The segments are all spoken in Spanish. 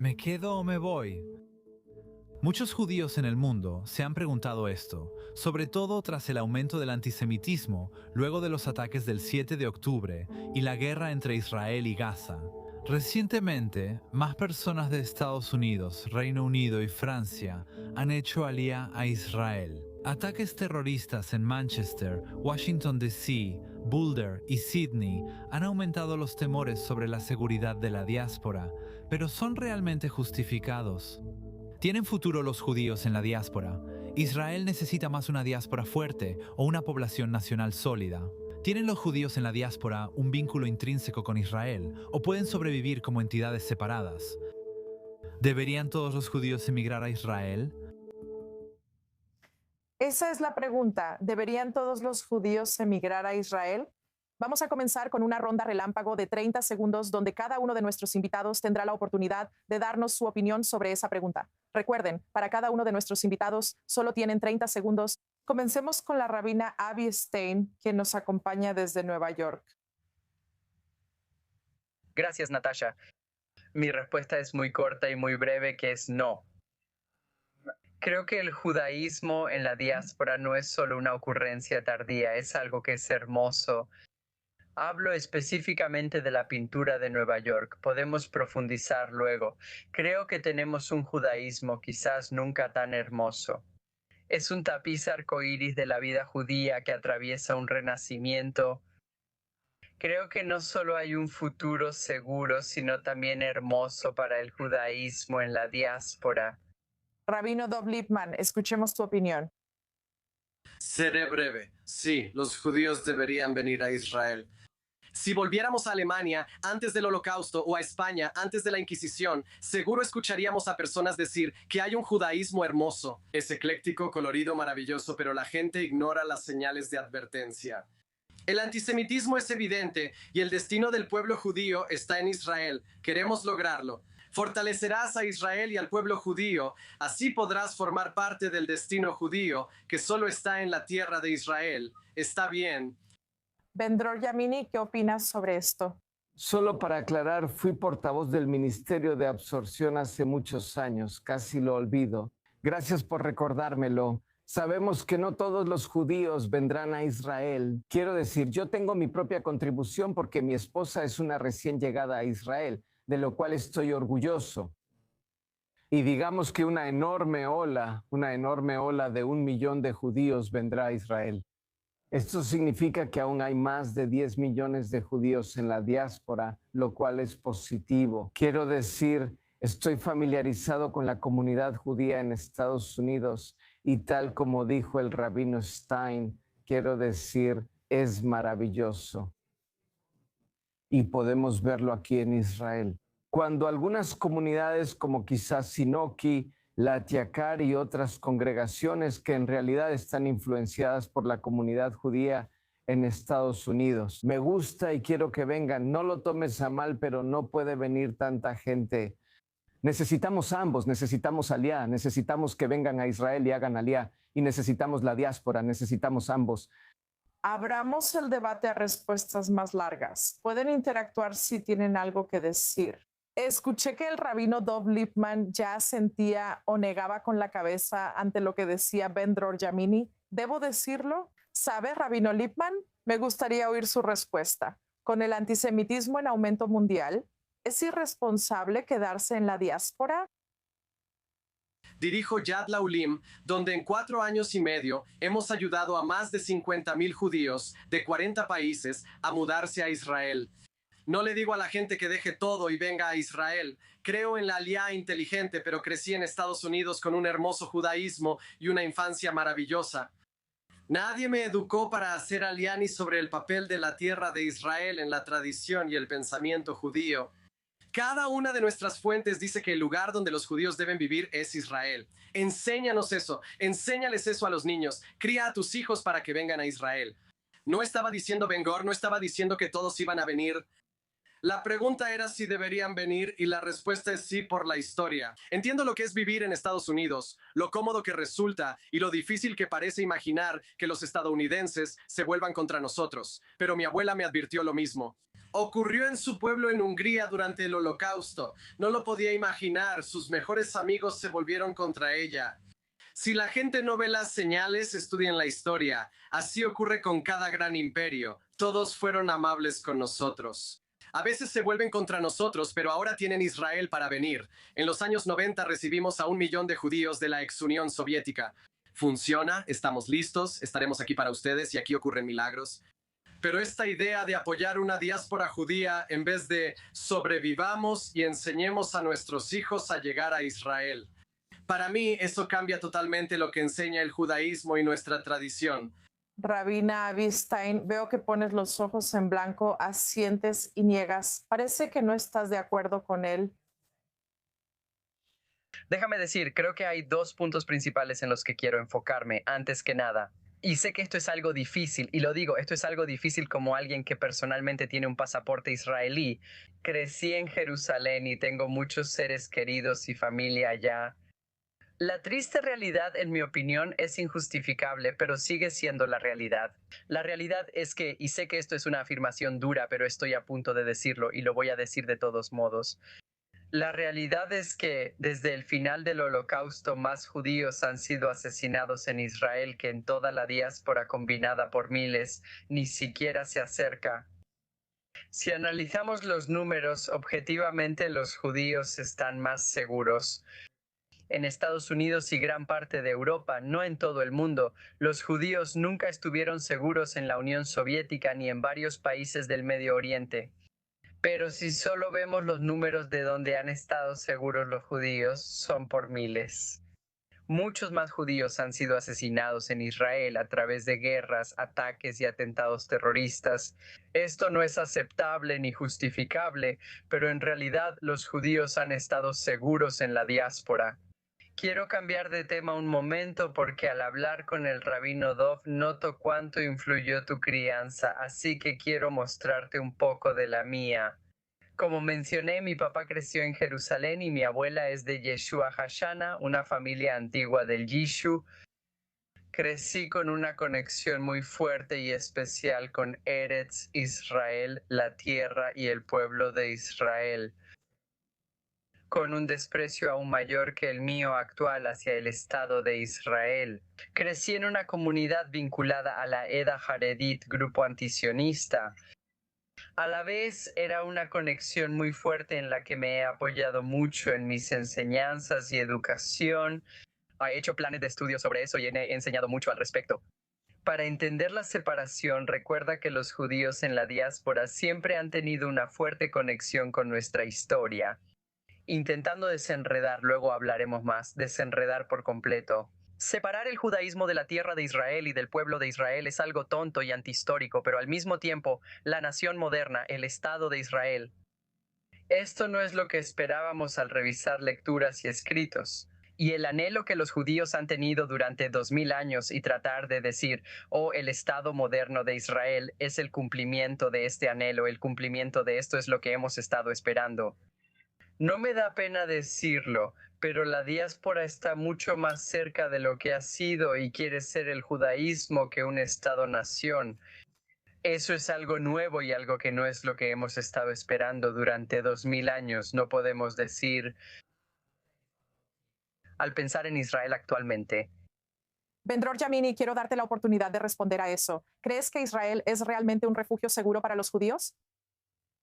¿Me quedo o me voy? Muchos judíos en el mundo se han preguntado esto, sobre todo tras el aumento del antisemitismo luego de los ataques del 7 de octubre y la guerra entre Israel y Gaza. Recientemente, más personas de Estados Unidos, Reino Unido y Francia han hecho alía a Israel. Ataques terroristas en Manchester, Washington D.C., Boulder y Sydney han aumentado los temores sobre la seguridad de la diáspora, pero ¿son realmente justificados? ¿Tienen futuro los judíos en la diáspora? ¿Israel necesita más una diáspora fuerte o una población nacional sólida? ¿Tienen los judíos en la diáspora un vínculo intrínseco con Israel o pueden sobrevivir como entidades separadas? ¿Deberían todos los judíos emigrar a Israel? Esa es la pregunta. ¿Deberían todos los judíos emigrar a Israel? Vamos a comenzar con una ronda relámpago de 30 segundos donde cada uno de nuestros invitados tendrá la oportunidad de darnos su opinión sobre esa pregunta. Recuerden, para cada uno de nuestros invitados solo tienen 30 segundos. Comencemos con la rabina Abby Stein, quien nos acompaña desde Nueva York. Gracias, Natasha. Mi respuesta es muy corta y muy breve, que es no. Creo que el judaísmo en la diáspora no es solo una ocurrencia tardía, es algo que es hermoso. Hablo específicamente de la pintura de Nueva York. Podemos profundizar luego. Creo que tenemos un judaísmo quizás nunca tan hermoso. Es un tapiz arcoíris de la vida judía que atraviesa un renacimiento. Creo que no solo hay un futuro seguro, sino también hermoso para el judaísmo en la diáspora. Rabino Dov Lipman, escuchemos tu opinión. Seré breve. Sí, los judíos deberían venir a Israel. Si volviéramos a Alemania antes del Holocausto o a España antes de la Inquisición, seguro escucharíamos a personas decir que hay un judaísmo hermoso. Es ecléctico, colorido, maravilloso, pero la gente ignora las señales de advertencia. El antisemitismo es evidente y el destino del pueblo judío está en Israel. Queremos lograrlo. Fortalecerás a Israel y al pueblo judío, así podrás formar parte del destino judío que solo está en la tierra de Israel. Está bien. Ben-Dror Yamini, ¿qué opinas sobre esto? Solo para aclarar, fui portavoz del Ministerio de Absorción hace muchos años, casi lo olvido. Gracias por recordármelo. Sabemos que no todos los judíos vendrán a Israel. Quiero decir, yo tengo mi propia contribución porque mi esposa es una recién llegada a Israel, de lo cual estoy orgulloso. Y digamos que una enorme ola de 1 millón de judíos vendrá a Israel. Esto significa que aún hay más de 10 millones de judíos en la diáspora, lo cual es positivo. Quiero decir, estoy familiarizado con la comunidad judía en Estados Unidos y tal como dijo el rabino Stein, quiero decir, es maravilloso. Y podemos verlo aquí en Israel. Cuando algunas comunidades como quizás Sinoki, la Tiacar y otras congregaciones que en realidad están influenciadas por la comunidad judía en Estados Unidos. Me gusta y quiero que vengan. No lo tomes a mal, pero no puede venir tanta gente. Necesitamos ambos, necesitamos aliá, necesitamos que vengan a Israel y hagan aliá, y necesitamos la diáspora, necesitamos ambos. Abramos el debate a respuestas más largas. Pueden interactuar si tienen algo que decir. Escuché que el rabino Dov Lipman ya asentía o negaba con la cabeza ante lo que decía Ben-Dror Yamini. ¿Debo decirlo? ¿Sabe, rabino Lipman? Me gustaría oír su respuesta. Con el antisemitismo en aumento mundial, ¿es irresponsable quedarse en la diáspora? Dirijo Yad Laulim, donde en 4 años y medio hemos ayudado a más de 50,000 judíos de 40 países a mudarse a Israel. No le digo a la gente que deje todo y venga a Israel. Creo en la aliá inteligente, pero crecí en Estados Unidos con un hermoso judaísmo y una infancia maravillosa. Nadie me educó para hacer aliá ni sobre el papel de la tierra de Israel en la tradición y el pensamiento judío. Cada una de nuestras fuentes dice que el lugar donde los judíos deben vivir es Israel. Enséñanos eso, enséñales eso a los niños. Cría a tus hijos para que vengan a Israel. No estaba diciendo Ben-Gor, no estaba diciendo que todos iban a venir. La pregunta era si deberían venir y la respuesta es sí por la historia. Entiendo lo que es vivir en Estados Unidos, lo cómodo que resulta y lo difícil que parece imaginar que los estadounidenses se vuelvan contra nosotros. Pero mi abuela me advirtió lo mismo. Ocurrió en su pueblo en Hungría durante el Holocausto. No lo podía imaginar, sus mejores amigos se volvieron contra ella. Si la gente no ve las señales, estudien la historia. Así ocurre con cada gran imperio. Todos fueron amables con nosotros. A veces se vuelven contra nosotros, pero ahora tienen Israel para venir. En los años 90 recibimos a 1 millón de judíos de la ex Unión Soviética. Funciona, estamos listos, estaremos aquí para ustedes y aquí ocurren milagros. Pero esta idea de apoyar una diáspora judía en vez de sobrevivamos y enseñemos a nuestros hijos a llegar a Israel. Para mí eso cambia totalmente lo que enseña el judaísmo y nuestra tradición. Rabina Avi Stein, veo que pones los ojos en blanco, asientes y niegas. Parece que no estás de acuerdo con él. Déjame decir, creo que hay 2 puntos principales en los que quiero enfocarme, antes que nada. Y sé que esto es algo difícil, y lo digo, esto es algo difícil como alguien que personalmente tiene un pasaporte israelí. Crecí en Jerusalén y tengo muchos seres queridos y familia allá. La triste realidad, en mi opinión, es injustificable, pero sigue siendo la realidad. La realidad es que, y sé que esto es una afirmación dura, pero estoy a punto de decirlo y lo voy a decir de todos modos. La realidad es que desde el final del Holocausto más judíos han sido asesinados en Israel que en toda la diáspora combinada por miles ni siquiera se acerca. Si analizamos los números, objetivamente los judíos están más seguros. En Estados Unidos y gran parte de Europa, no en todo el mundo, los judíos nunca estuvieron seguros en la Unión Soviética ni en varios países del Medio Oriente. Pero si solo vemos los números de donde han estado seguros los judíos, son por miles. Muchos más judíos han sido asesinados en Israel a través de guerras, ataques y atentados terroristas. Esto no es aceptable ni justificable, pero en realidad los judíos han estado seguros en la diáspora. Quiero cambiar de tema un momento porque al hablar con el rabino Dov noto cuánto influyó tu crianza, así que quiero mostrarte un poco de la mía. Como mencioné, mi papá creció en Jerusalén y mi abuela es de Yeshua Hashana, una familia antigua del Yishu. Crecí con una conexión muy fuerte y especial con Eretz Israel, la tierra y el pueblo de Israel, con un desprecio aún mayor que el mío actual hacia el Estado de Israel. Crecí en una comunidad vinculada a la Eda Haredit, grupo antisionista. A la vez era una conexión muy fuerte en la que me he apoyado mucho en mis enseñanzas y educación. He hecho planes de estudio sobre eso y he enseñado mucho al respecto. Para entender la separación, recuerda que los judíos en la diáspora siempre han tenido una fuerte conexión con nuestra historia. Intentando desenredar, luego hablaremos más, desenredar por completo. Separar el judaísmo de la tierra de Israel y del pueblo de Israel es algo tonto y antihistórico, pero al mismo tiempo, la nación moderna, el Estado de Israel. Esto no es lo que esperábamos al revisar lecturas y escritos. Y el anhelo que los judíos han tenido durante 2000 años y tratar de decir, oh, el Estado moderno de Israel es el cumplimiento de este anhelo, el cumplimiento de esto es lo que hemos estado esperando. No me da pena decirlo, pero la diáspora está mucho más cerca de lo que ha sido y quiere ser el judaísmo que un Estado-nación. Eso es algo nuevo y algo que no es lo que hemos estado esperando durante 2000 años. No podemos decir, al pensar en Israel actualmente. Ben-Dror Yamini, quiero darte la oportunidad de responder a eso. ¿Crees que Israel es realmente un refugio seguro para los judíos?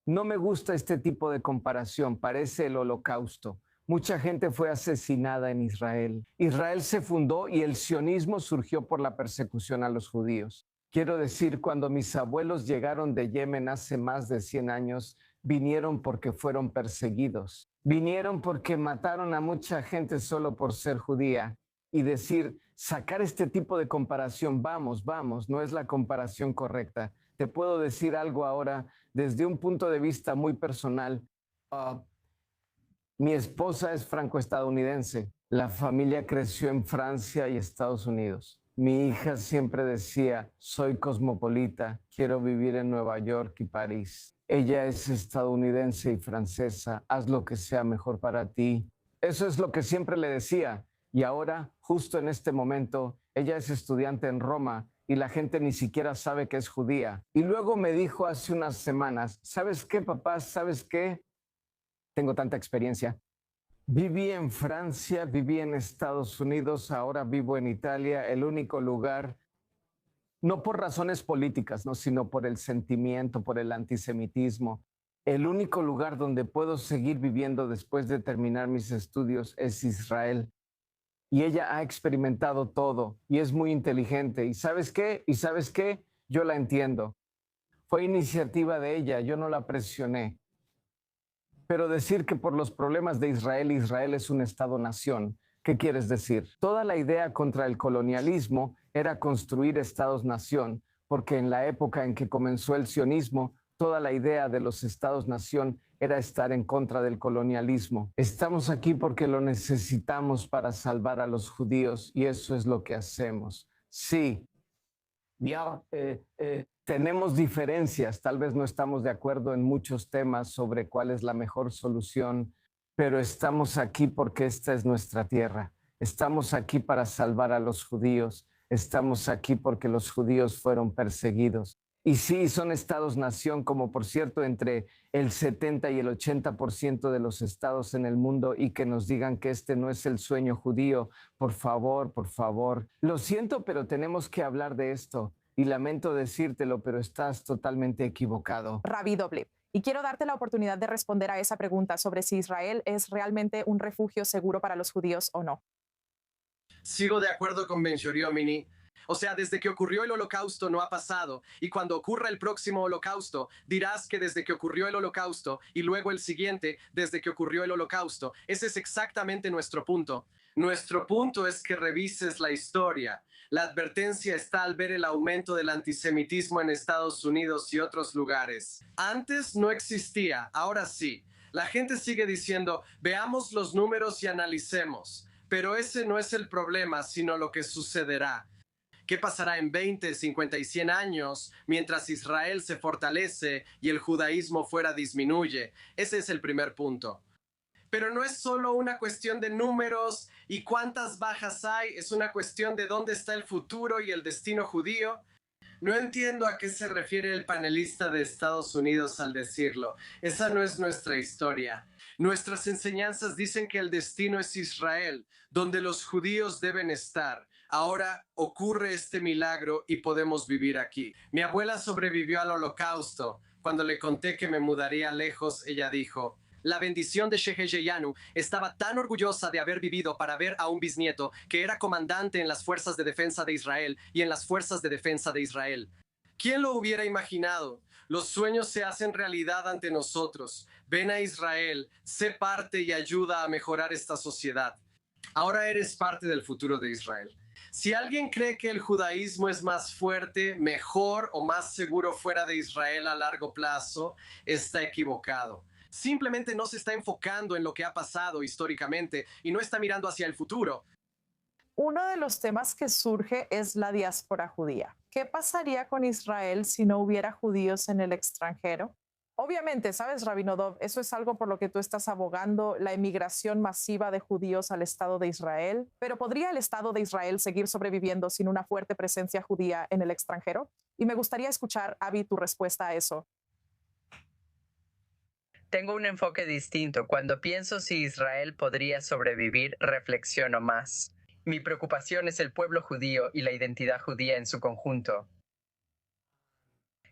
No me gusta este tipo de comparación, parece el Holocausto. Mucha gente fue asesinada en Israel. Israel se fundó y el sionismo surgió por la persecución a los judíos. Quiero decir, cuando mis abuelos llegaron de Yemen hace más de 100 años, vinieron porque fueron perseguidos. Vinieron porque mataron a mucha gente solo por ser judía. Y decir, sacar este tipo de comparación, vamos, no es la comparación correcta. Te puedo decir algo ahora desde un punto de vista muy personal. Mi esposa es franco-estadounidense. La familia creció en Francia y Estados Unidos. Mi hija siempre decía, soy cosmopolita, quiero vivir en Nueva York y París. Ella es estadounidense y francesa, haz lo que sea mejor para ti. Eso es lo que siempre le decía. Y ahora, justo en este momento, ella es estudiante en Roma y la gente ni siquiera sabe que es judía. Y luego me dijo hace unas semanas, ¿sabes qué, papá? ¿Sabes qué? Tengo tanta experiencia. Viví en Francia, viví en Estados Unidos, ahora vivo en Italia, el único lugar, no por razones políticas, ¿no? Sino por el sentimiento, por el antisemitismo. El único lugar donde puedo seguir viviendo después de terminar mis estudios es Israel. Y ella ha experimentado todo y es muy inteligente. ¿Y sabes qué? ¿Y sabes qué? Yo la entiendo. Fue iniciativa de ella, yo no la presioné. Pero decir que por los problemas de Israel, Israel es un Estado-nación, ¿qué quieres decir? Toda la idea contra el colonialismo era construir Estados-nación, porque en la época en que comenzó el sionismo, toda la idea de los Estados-nación era estar en contra del colonialismo. Estamos aquí porque lo necesitamos para salvar a los judíos y eso es lo que hacemos. Sí, ya tenemos diferencias, tal vez no estamos de acuerdo en muchos temas sobre cuál es la mejor solución, pero estamos aquí porque esta es nuestra tierra. Estamos aquí para salvar a los judíos. Estamos aquí porque los judíos fueron perseguidos. Y sí, son estados-nación, como por cierto, entre el 70 y el 80% de los estados en el mundo, y que nos digan que este no es el sueño judío. Por favor, por favor. Lo siento, pero tenemos que hablar de esto. Y lamento decírtelo, pero estás totalmente equivocado. Rabí Doblip. Y quiero darte la oportunidad de responder a esa pregunta sobre si Israel es realmente un refugio seguro para los judíos o no. Sigo de acuerdo con Ben Shoriomini. O sea, desde que ocurrió el holocausto no ha pasado, y cuando ocurra el próximo holocausto, dirás que desde que ocurrió el holocausto, y luego el siguiente, desde que ocurrió el holocausto. Ese es exactamente nuestro punto. Nuestro punto es que revises la historia. La advertencia está al ver el aumento del antisemitismo en Estados Unidos y otros lugares. Antes no existía, ahora sí. La gente sigue diciendo, veamos los números y analicemos. Pero ese no es el problema, sino lo que sucederá. ¿Qué pasará en 20, 50 y 100 años mientras Israel se fortalece y el judaísmo fuera disminuye? Ese es el primer punto. Pero no es solo una cuestión de números y cuántas bajas hay, es una cuestión de dónde está el futuro y el destino judío. No entiendo a qué se refiere el panelista de Estados Unidos al decirlo. Esa no es nuestra historia. Nuestras enseñanzas dicen que el destino es Israel, donde los judíos deben estar. Ahora ocurre este milagro y podemos vivir aquí. Mi abuela sobrevivió al holocausto. Cuando le conté que me mudaría lejos, ella dijo, la bendición de Sheheyanu estaba tan orgullosa de haber vivido para ver a un bisnieto que era comandante en las fuerzas de defensa de Israel y en las fuerzas de defensa de Israel. ¿Quién lo hubiera imaginado? Los sueños se hacen realidad ante nosotros. Ven a Israel, sé parte y ayuda a mejorar esta sociedad. Ahora eres parte del futuro de Israel. Si alguien cree que el judaísmo es más fuerte, mejor o más seguro fuera de Israel a largo plazo, está equivocado. Simplemente no se está enfocando en lo que ha pasado históricamente y no está mirando hacia el futuro. Uno de los temas que surge es la diáspora judía. ¿Qué pasaría con Israel si no hubiera judíos en el extranjero? Obviamente, sabes, Rabino Dov, eso es algo por lo que tú estás abogando, la emigración masiva de judíos al Estado de Israel. Pero ¿podría el Estado de Israel seguir sobreviviendo sin una fuerte presencia judía en el extranjero? Y me gustaría escuchar, Avi, tu respuesta a eso. Tengo un enfoque distinto. Cuando pienso si Israel podría sobrevivir, reflexiono más. Mi preocupación es el pueblo judío y la identidad judía en su conjunto.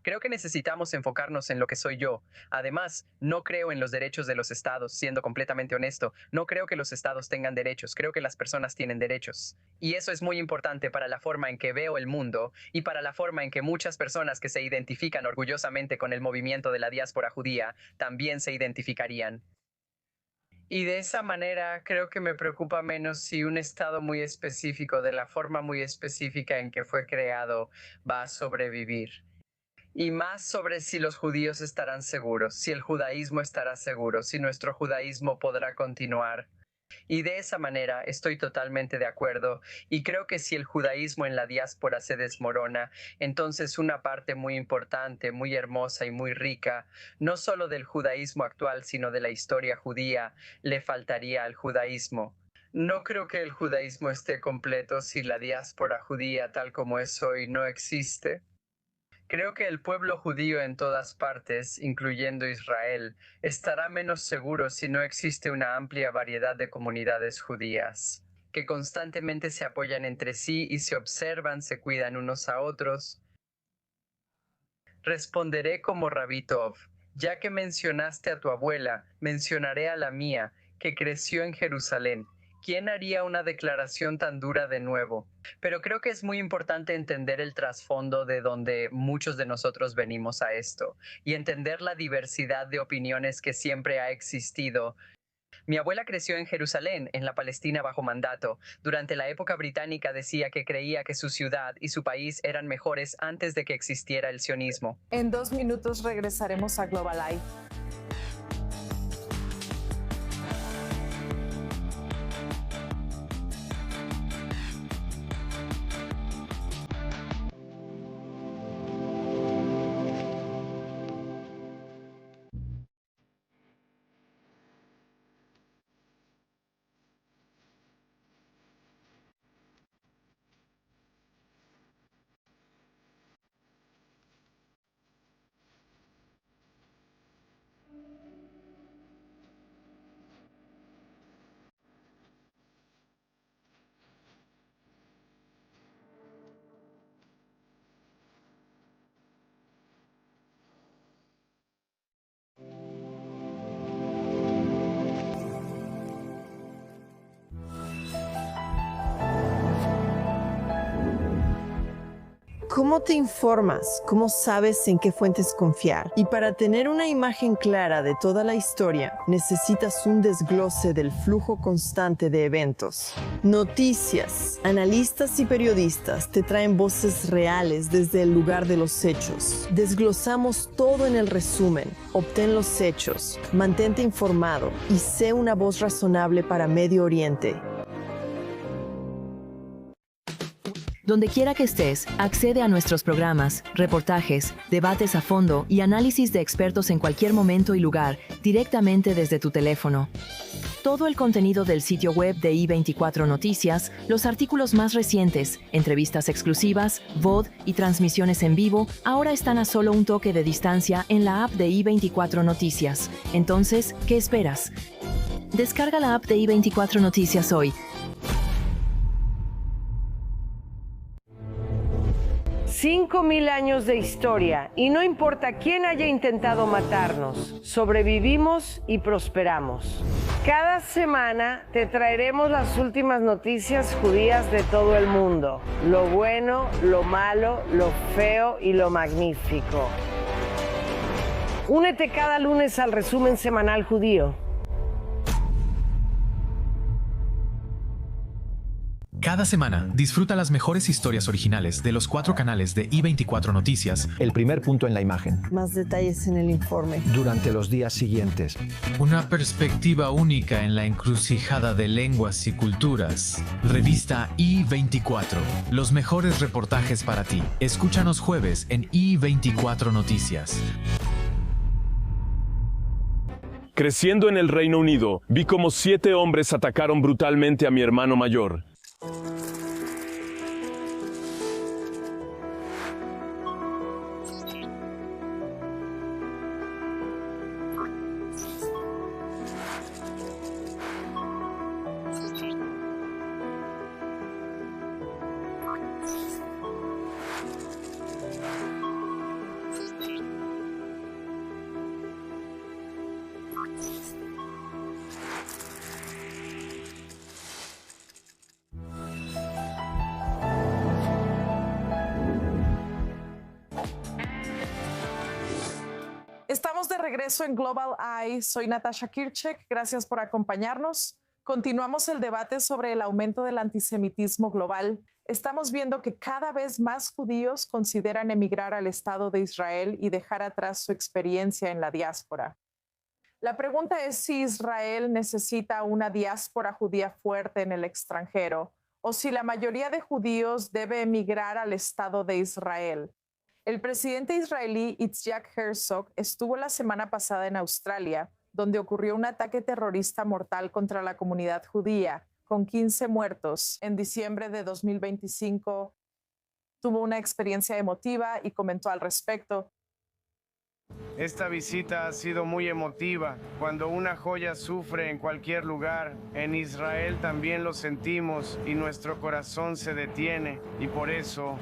Creo que necesitamos enfocarnos en lo que soy yo. Además, no creo en los derechos de los estados, siendo completamente honesto. No creo que los estados tengan derechos, creo que las personas tienen derechos. Y eso es muy importante para la forma en que veo el mundo y para la forma en que muchas personas que se identifican orgullosamente con el movimiento de la diáspora judía también se identificarían. Y de esa manera creo que me preocupa menos si un estado muy específico, de la forma muy específica en que fue creado, va a sobrevivir. Y más sobre si los judíos estarán seguros, si el judaísmo estará seguro, si nuestro judaísmo podrá continuar. Y de esa manera estoy totalmente de acuerdo y creo que si el judaísmo en la diáspora se desmorona, entonces una parte muy importante, muy hermosa y muy rica, no solo del judaísmo actual, sino de la historia judía, le faltaría al judaísmo. No creo que el judaísmo esté completo si la diáspora judía tal como es hoy no existe. Creo que el pueblo judío en todas partes, incluyendo Israel, estará menos seguro si no existe una amplia variedad de comunidades judías, que constantemente se apoyan entre sí y se observan, se cuidan unos a otros. Responderé como Rabí Tov. Ya que mencionaste a tu abuela, mencionaré a la mía, que creció en Jerusalén. ¿Quién haría una declaración tan dura de nuevo? Pero creo que es muy importante entender el trasfondo de donde muchos de nosotros venimos a esto y entender la diversidad de opiniones que siempre ha existido. Mi abuela creció en Jerusalén, en la Palestina bajo mandato. Durante la época británica decía que creía que su ciudad y su país eran mejores antes de que existiera el sionismo. En 2 minutos regresaremos a Global Eye. ¿Cómo te informas? ¿Cómo sabes en qué fuentes confiar? Y para tener una imagen clara de toda la historia, necesitas un desglose del flujo constante de eventos. Noticias. Analistas y periodistas te traen voces reales desde el lugar de los hechos. Desglosamos todo en el resumen. Obtén los hechos, mantente informado y sé una voz razonable para Medio Oriente. Donde quiera que estés, accede a nuestros programas, reportajes, debates a fondo y análisis de expertos en cualquier momento y lugar, directamente desde tu teléfono. Todo el contenido del sitio web de I24 Noticias, los artículos más recientes, entrevistas exclusivas, VOD y transmisiones en vivo, ahora están a solo un toque de distancia en la app de I24 Noticias. Entonces, ¿qué esperas? Descarga la app de I24 Noticias hoy. 5000 años de historia y no importa quién haya intentado matarnos, sobrevivimos y prosperamos. Cada semana te traeremos las últimas noticias judías de todo el mundo, lo bueno, lo malo, lo feo y lo magnífico. Únete cada lunes al resumen semanal judío. Cada semana, disfruta las mejores historias originales de los 4 canales de I24 Noticias. El primer punto en la imagen. Más detalles en el informe. Durante los días siguientes. Una perspectiva única en la encrucijada de lenguas y culturas. Revista I24. Los mejores reportajes para ti. Escúchanos jueves en I24 Noticias. Creciendo en el Reino Unido, vi cómo 7 hombres atacaron brutalmente a mi hermano mayor. Estamos de regreso en Global Eye. Soy Natasha Kirchek. Gracias por acompañarnos. Continuamos el debate sobre el aumento del antisemitismo global. Estamos viendo que cada vez más judíos consideran emigrar al Estado de Israel y dejar atrás su experiencia en la diáspora. La pregunta es si Israel necesita una diáspora judía fuerte en el extranjero o si la mayoría de judíos debe emigrar al Estado de Israel. El presidente israelí Yitzhak Herzog estuvo la semana pasada en Australia, donde ocurrió un ataque terrorista mortal contra la comunidad judía, con 15 muertos en diciembre de 2025, tuvo una experiencia emotiva y comentó al respecto. Esta visita ha sido muy emotiva. Cuando una joya sufre en cualquier lugar, en Israel también lo sentimos y nuestro corazón se detiene. Y por eso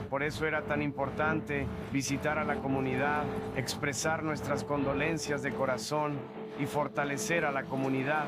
era tan importante visitar a la comunidad, expresar nuestras condolencias de corazón y fortalecer a la comunidad.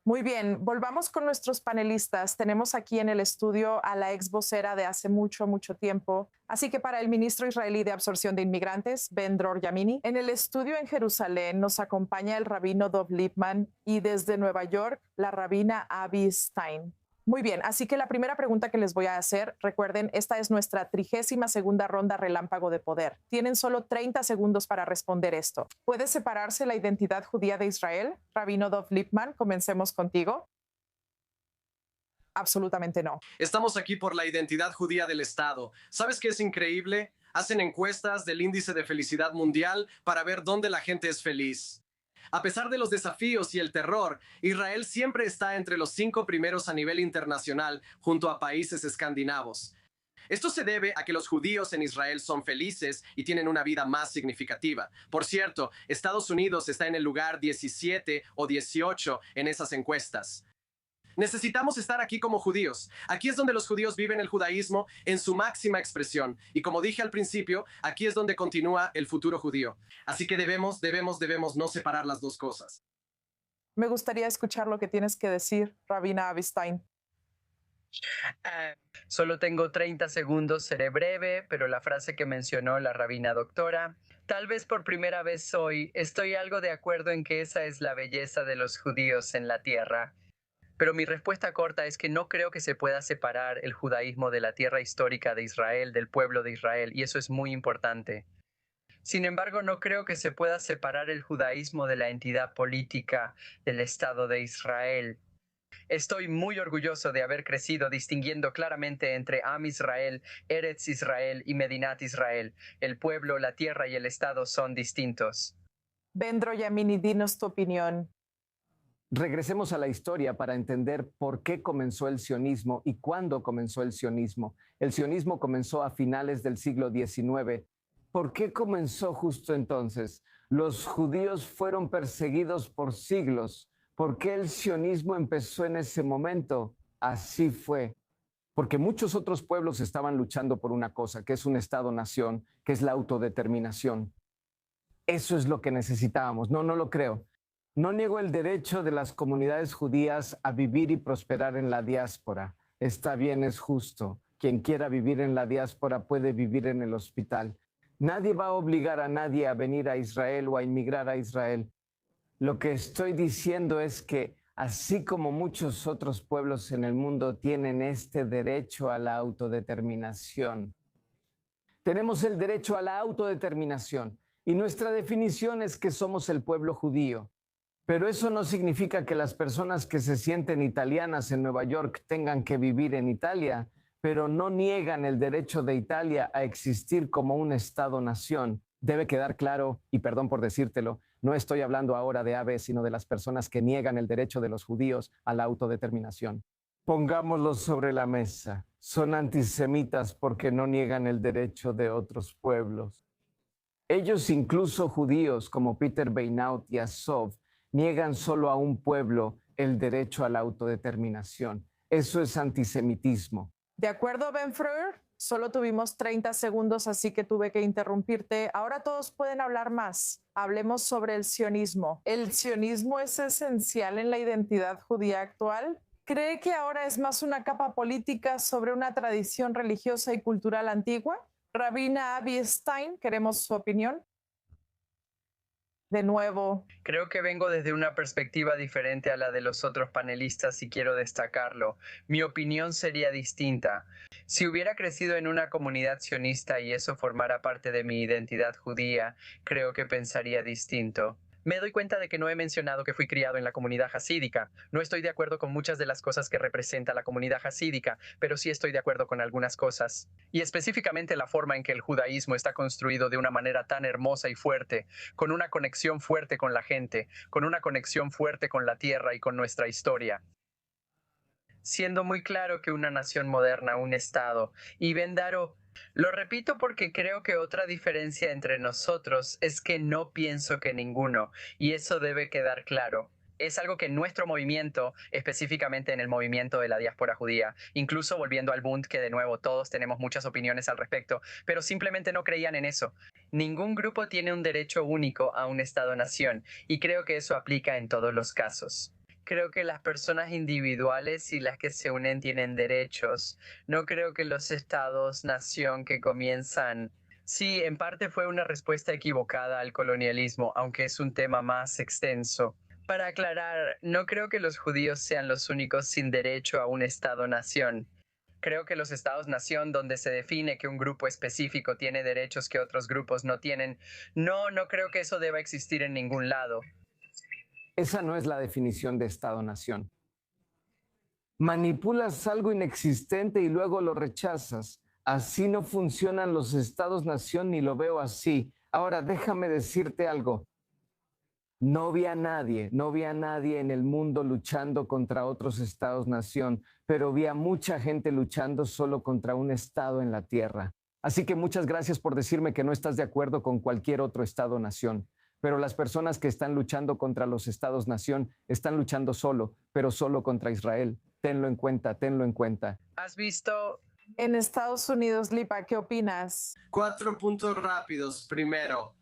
Muy bien, volvamos con nuestros panelistas. Tenemos aquí en el estudio a la ex vocera de hace mucho tiempo. Así que para el ministro israelí de absorción de inmigrantes, Ben-Dror Yamini, en el estudio en Jerusalén nos acompaña el rabino Dov Lipman y desde Nueva York, la rabina Abby Stein. Muy bien, así que la primera pregunta que les voy a hacer, recuerden, esta es nuestra 32ª ronda relámpago de poder. Tienen solo 30 segundos para responder esto. ¿Puede separarse la identidad judía de Israel? Rabino Dov Lipman, comencemos contigo. Absolutamente no. Estamos aquí por la identidad judía del Estado. ¿Sabes qué es increíble? Hacen encuestas del índice de felicidad mundial para ver dónde la gente es feliz. A pesar de los desafíos y el terror, Israel siempre está entre los 5 primeros a nivel internacional junto a países escandinavos. Esto se debe a que los judíos en Israel son felices y tienen una vida más significativa. Por cierto, Estados Unidos está en el lugar 17 o 18 en esas encuestas. Necesitamos estar aquí como judíos. Aquí es donde los judíos viven el judaísmo en su máxima expresión. Y como dije al principio, aquí es donde continúa el futuro judío. Así que debemos no separar las dos cosas. Me gustaría escuchar lo que tienes que decir, rabina Abby Stein. Solo tengo 30 segundos, seré breve, pero la frase que mencionó la rabina doctora, tal vez por primera vez hoy, estoy algo de acuerdo en que esa es la belleza de los judíos en la tierra. Pero mi respuesta corta es que no creo que se pueda separar el judaísmo de la tierra histórica de Israel, del pueblo de Israel, y eso es muy importante. Sin embargo, no creo que se pueda separar el judaísmo de la entidad política del Estado de Israel. Estoy muy orgulloso de haber crecido distinguiendo claramente entre Am Israel, Eretz Israel y Medinat Israel. El pueblo, la tierra y el Estado son distintos. Ben-Dror Yamini, dinos tu opinión. Regresemos a la historia para entender por qué comenzó el sionismo y cuándo comenzó el sionismo. El sionismo comenzó a finales del siglo XIX. ¿Por qué comenzó justo entonces? Los judíos fueron perseguidos por siglos. ¿Por qué el sionismo empezó en ese momento? Así fue. Porque muchos otros pueblos estaban luchando por una cosa, que es un Estado-nación, que es la autodeterminación. Eso es lo que necesitábamos. No lo creo. No niego el derecho de las comunidades judías a vivir y prosperar en la diáspora. Está bien, es justo. Quien quiera vivir en la diáspora puede vivir en el hospital. Nadie va a obligar a nadie a venir a Israel o a inmigrar a Israel. Lo que estoy diciendo es que, así como muchos otros pueblos en el mundo tienen este derecho a la autodeterminación, tenemos el derecho a la autodeterminación. Y nuestra definición es que somos el pueblo judío. Pero eso no significa que las personas que se sienten italianas en Nueva York tengan que vivir en Italia, pero no niegan el derecho de Italia a existir como un Estado-nación. Debe quedar claro, y perdón por decírtelo, no estoy hablando ahora de Abe, sino de las personas que niegan el derecho de los judíos a la autodeterminación. Pongámoslo sobre la mesa. Son antisemitas porque no niegan el derecho de otros pueblos. Ellos, incluso judíos como Peter Beinaut y Azov, niegan solo a un pueblo el derecho a la autodeterminación. Eso es antisemitismo. De acuerdo, Ben-Freur, solo tuvimos 30 segundos, así que tuve que interrumpirte. Ahora todos pueden hablar más. Hablemos sobre el sionismo. ¿El sionismo es esencial en la identidad judía actual? ¿Cree que ahora es más una capa política sobre una tradición religiosa y cultural antigua? Rabina Abby Stein, queremos su opinión. De nuevo. Creo que vengo desde una perspectiva diferente a la de los otros panelistas y quiero destacarlo. Mi opinión sería distinta. Si hubiera crecido en una comunidad sionista y eso formara parte de mi identidad judía, creo que pensaría distinto. Me doy cuenta de que no he mencionado que fui criado en la comunidad hasídica. No estoy de acuerdo con muchas de las cosas que representa la comunidad hasídica, pero sí estoy de acuerdo con algunas cosas. Y específicamente la forma en que el judaísmo está construido de una manera tan hermosa y fuerte, con una conexión fuerte con la gente, con una conexión fuerte con la tierra y con nuestra historia. Siendo muy claro que una nación moderna, un Estado, y Bendaro, lo repito porque creo que otra diferencia entre nosotros es que no pienso que ninguno, y eso debe quedar claro. Es algo que nuestro movimiento, específicamente en el movimiento de la diáspora judía, incluso volviendo al Bund, que de nuevo todos tenemos muchas opiniones al respecto, pero simplemente no creían en eso. Ningún grupo tiene un derecho único a un Estado-nación, y creo que eso aplica en todos los casos. Creo que las personas individuales y las que se unen tienen derechos. No creo que los estados-nación que comienzan... Sí, en parte fue una respuesta equivocada al colonialismo, aunque es un tema más extenso. Para aclarar, no creo que los judíos sean los únicos sin derecho a un estado-nación. Creo que los estados-nación donde se define que un grupo específico tiene derechos que otros grupos no tienen, no creo que eso deba existir en ningún lado. Esa no es la definición de Estado-nación. Manipulas algo inexistente y luego lo rechazas. Así no funcionan los Estados-nación ni lo veo así. Ahora, déjame decirte algo. No vi a nadie en el mundo luchando contra otros Estados-nación, pero vi a mucha gente luchando solo contra un Estado en la tierra. Así que muchas gracias por decirme que no estás de acuerdo con cualquier otro Estado-nación. Pero las personas que están luchando contra los Estados-nación están luchando solo, pero solo contra Israel. Tenlo en cuenta, tenlo en cuenta. ¿Has visto? En Estados Unidos, Lipa, ¿qué opinas? 4 puntos rápidos. Primero,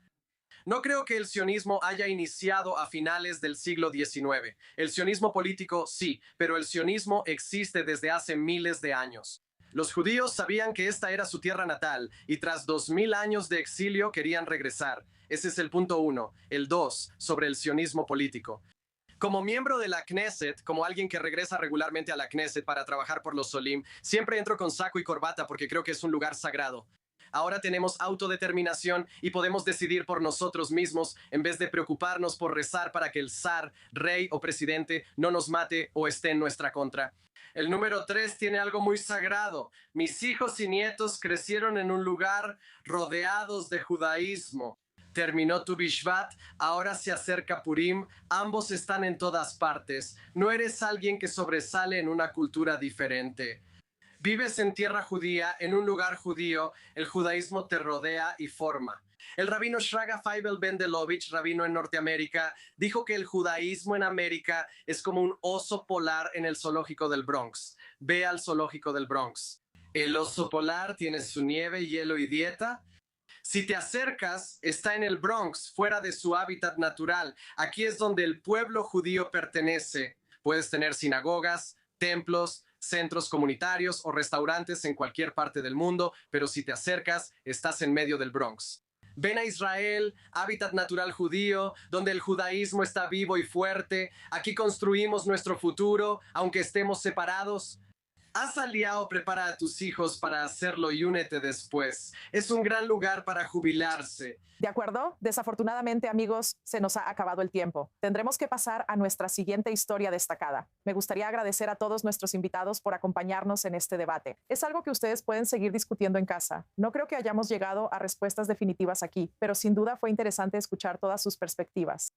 no creo que el sionismo haya iniciado a finales del siglo XIX. El sionismo político sí, pero el sionismo existe desde hace miles de años. Los judíos sabían que esta era su tierra natal y tras 2000 años de exilio querían regresar. Ese es el punto 1. El 2, sobre el sionismo político. Como miembro de la Knesset, como alguien que regresa regularmente a la Knesset para trabajar por los Solim, siempre entro con saco y corbata porque creo que es un lugar sagrado. Ahora tenemos autodeterminación y podemos decidir por nosotros mismos en vez de preocuparnos por rezar para que el zar, rey o presidente no nos mate o esté en nuestra contra. El número 3 tiene algo muy sagrado. Mis hijos y nietos crecieron en un lugar rodeados de judaísmo. Terminó tu Bishvat, ahora se acerca Purim, ambos están en todas partes. No eres alguien que sobresale en una cultura diferente. Vives en tierra judía, en un lugar judío, el judaísmo te rodea y forma. El rabino Shraga Feibel Bendelovich, rabino en Norteamérica, dijo que el judaísmo en América es como un oso polar en el zoológico del Bronx. Ve al zoológico del Bronx. El oso polar tiene su nieve, hielo y dieta. Si te acercas, está en el Bronx, fuera de su hábitat natural. Aquí es donde el pueblo judío pertenece. Puedes tener sinagogas, templos, centros comunitarios o restaurantes en cualquier parte del mundo, pero si te acercas, estás en medio del Bronx. Ven a Israel, hábitat natural judío, donde el judaísmo está vivo y fuerte. Aquí construimos nuestro futuro, aunque estemos separados. Haz aliado, prepara a tus hijos para hacerlo y únete después. Es un gran lugar para jubilarse. ¿De acuerdo? Desafortunadamente, amigos, se nos ha acabado el tiempo. Tendremos que pasar a nuestra siguiente historia destacada. Me gustaría agradecer a todos nuestros invitados por acompañarnos en este debate. Es algo que ustedes pueden seguir discutiendo en casa. No creo que hayamos llegado a respuestas definitivas aquí, pero sin duda fue interesante escuchar todas sus perspectivas.